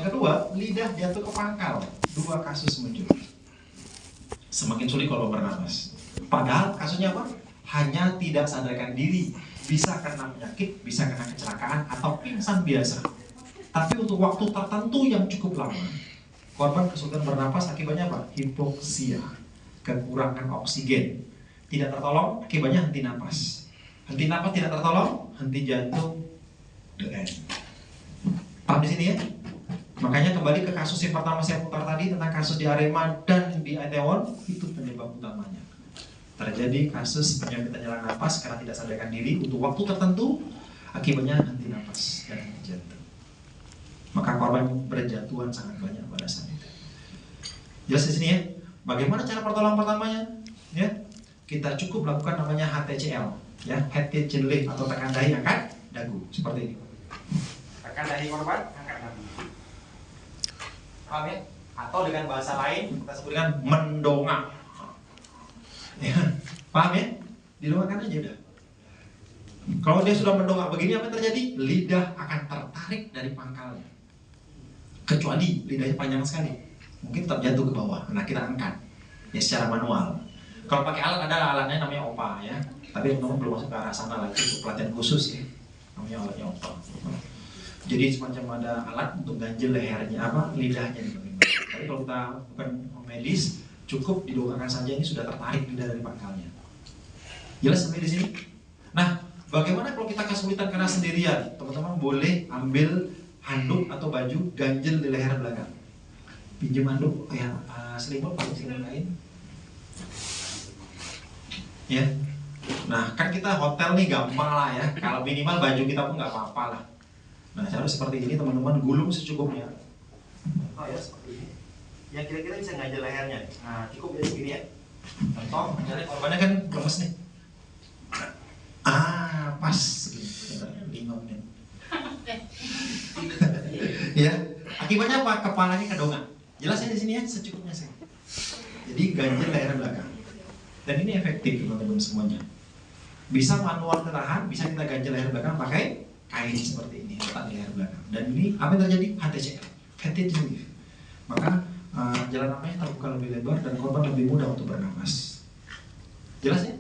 kedua, lidah jatuh ke pangkal. 2 kasus muncul. Semakin sulit kalau bernapas. Padahal kasusnya apa? Hanya tidak sadarkan diri. Bisa karena penyakit, bisa karena kecelakaan, atau pingsan biasa. Tapi untuk waktu tertentu yang cukup lama, korban kesulitan bernapas akibatnya apa? Hipoksia, kekurangan oksigen. Tidak tertolong, akibatnya henti napas. Henti napas tidak tertolong, henti jantung, the end. Paham di sini ya? Makanya kembali ke kasus yang pertama saya putar tadi tentang kasus di Arema dan di Itaewon, itu penyebab utamanya. Terjadi kasus penyakit penyelang nafas karena tidak sadarkan diri untuk waktu tertentu, akibatnya henti nafas dan henti jantung. Maka korban berjatuhan sangat banyak pada saat itu. Jelas di sini ya? Bagaimana cara pertolongan pertamanya? Ya, kita cukup lakukan namanya HTCL, ya, head tension lift atau tekan dahi angkat dagu seperti ini. Tekan dahi korban, angkat dagu. Paham ya? Atau dengan bahasa lain kita sebut dengan mendongak. Ya, paham ya? Didongakkan aja udah. Kalau dia sudah mendongak begini, apa yang terjadi? Lidah akan tertarik dari pangkalnya. Kecuali lidahnya panjang sekali, mungkin tetap jatuh ke bawah. Nah, kita angkat ya secara manual. Kalau pakai alat, ada alatnya namanya OPA ya. Tapi teman-teman belum masuk ke arah sana lagi, itu pelatihan khusus ya. Namanya alatnya OPA. Jadi semacam ada alat untuk ganjel lehernya, lidahnya nih. Tapi kalau kita bukan medis, cukup didongakkan saja, ini sudah tertarik lidah dari pangkalnya. Jelas sampai di sini? Nah, bagaimana kalau kita kesulitan karena sendirian? Teman-teman boleh ambil handuk atau baju ganjel di leher belakang. Pinjam handuk ya, selimut pakai selimut lain. Ya. Nah, kan kita hotel nih gampang lah ya. Kalau minimal baju kita pun nggak apa-apa lah. Nah, cara seperti ini teman-teman, gulung secukupnya. Oh ya, seperti ini. Yang kira-kira bisa ganjel lehernya. Nah, cukup ya segini ya. Contoh, misalnya korbannya kan lemes nih. Pas segini. 5 menit. Ya, akibatnya apa? Kepalanya kedongak. Jelasnya di sini ya, secukupnya sih. Jadi ganjel leher belakang. Dan ini efektif teman-teman semuanya. Bisa manual tertahan, bisa kita ganjel leher belakang pakai kain seperti ini, letak di leher belakang. Dan ini apa yang terjadi? HTCL, head tension lift. Maka jalan nafasnya terbuka lebih lebar dan korban lebih mudah untuk bernapas. Jelas ya?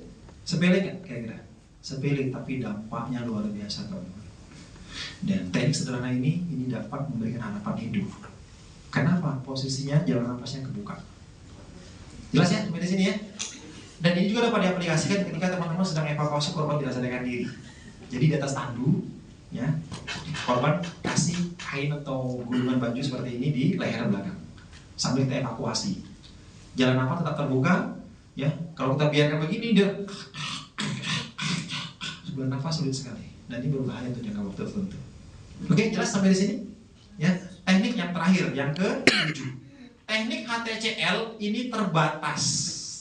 Sepele kan kira-kira? Sepele, tapi dampaknya luar biasa teman-teman. Dan teknik sederhana ini dapat memberikan harapan hidup. Kenapa? Posisinya jalan nafasnya kebuka. Jelas ya sampai di sini ya? Dan ini juga dapat diaplikasikan ketika teman-teman sedang evakuasi korban tidak sadarkan diri. Jadi di atas tandu, ya, korban kasih kain atau gulungan baju seperti ini di leher belakang sambil kita evakuasi. Jalan nafas tetap terbuka, ya. Kalau kita biarkan begini dia sebuah nafas sulit sekali. Dan ini berbahaya untuk jangka waktu tertentu. Oke, jelas sampai di sini? Ya, teknik yang terakhir, yang ke-7. Teknik HTCL ini terbatas,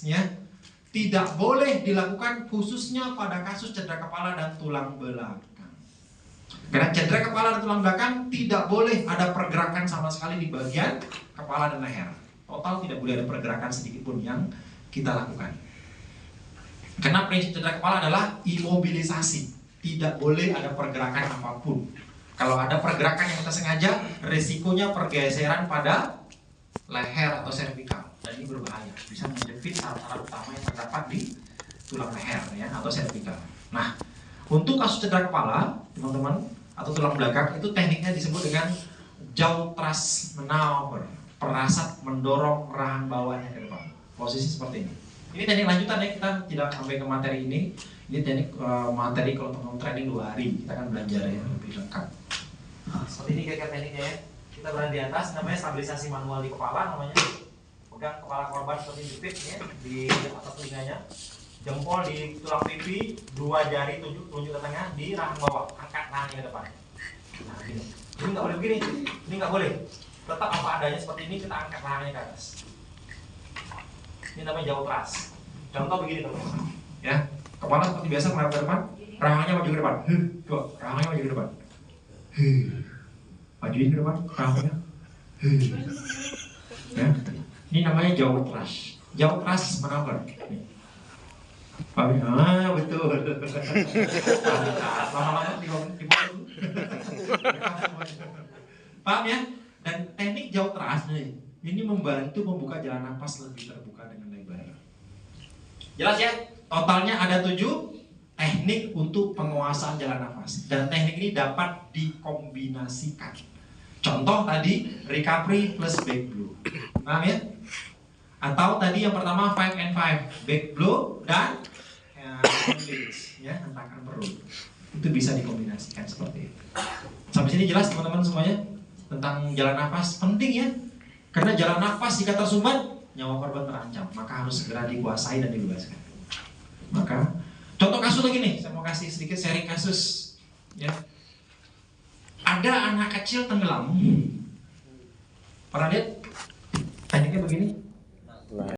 ya. Tidak boleh dilakukan khususnya pada kasus cedera kepala dan tulang belakang. Karena cedera kepala dan tulang belakang tidak boleh ada pergerakan sama sekali di bagian kepala dan leher. Total tidak boleh ada pergerakan sedikit pun yang kita lakukan. Karena prinsip cedera kepala adalah imobilisasi. Tidak boleh ada pergerakan apapun. Kalau ada pergerakan yang kita sengaja, resikonya pergeseran pada leher atau servikal. Dan ini berbahaya, bisa menjepit saraf-saraf utama yang terdapat di tulang leher ya, atau servikal. Nah, untuk kasus cedera kepala, teman-teman, atau tulang belakang, itu tekniknya disebut dengan jaw thrust maneuver, perasat mendorong rahang bawahnya ke depan. Posisi seperti ini. Ini teknik lanjutan ya, kita tidak sampai ke materi ini. Ini teknik materi kalau teman-teman training 2 hari, kita akan belajar ya lebih lengkap. Nah, seperti ini kira-kira tekniknya ya. Kita berada di atas, namanya stabilisasi manual di kepala namanya. Pegang kepala korban seperti jepit ya, di atas telinganya. Jempol di tulang pipi, 2 jari tunjuk ke tengah di rahang bawah, angkat rahangnya ke depan. Nah, gini. Ini nggak boleh begini, ini nggak boleh. Tetap apa adanya seperti ini, kita angkat rahangnya ke atas. Ini namanya jaw thrust. Contoh begini teman-teman, ya. Kepala seperti biasa menghadap ke depan, rahangnya maju ke depan. Coba, rahangnya maju ke depan. Majuin ke depan, rahangnya. Ya. Ini namanya jaw thrust. Jaw thrust maneuver. Paham ya? Betul. Lama-lama di bawah. Paham ya? Dan teknik jauh teras nih, ini membantu membuka jalan nafas lebih terbuka dengan lebar. Jelas ya? Totalnya ada 7 teknik untuk penguasaan jalan nafas. Dan teknik ini dapat dikombinasikan. Contoh tadi recovery plus back blow. Paham ya? Atau tadi yang pertama 5 and 5, back blow dan release, ya, hentakan perut. Itu bisa dikombinasikan seperti itu. Sampai sini jelas teman-teman semuanya tentang jalan nafas, penting ya. Karena jalan nafas jika tersumbat, nyawa korban terancam, maka harus segera dikuasai dan dibebaskan. Maka contoh kasus lagi nih, saya mau kasih sedikit sharing kasus ya. Ada anak kecil tenggelam. Pernah lihat? Tekniknya begini.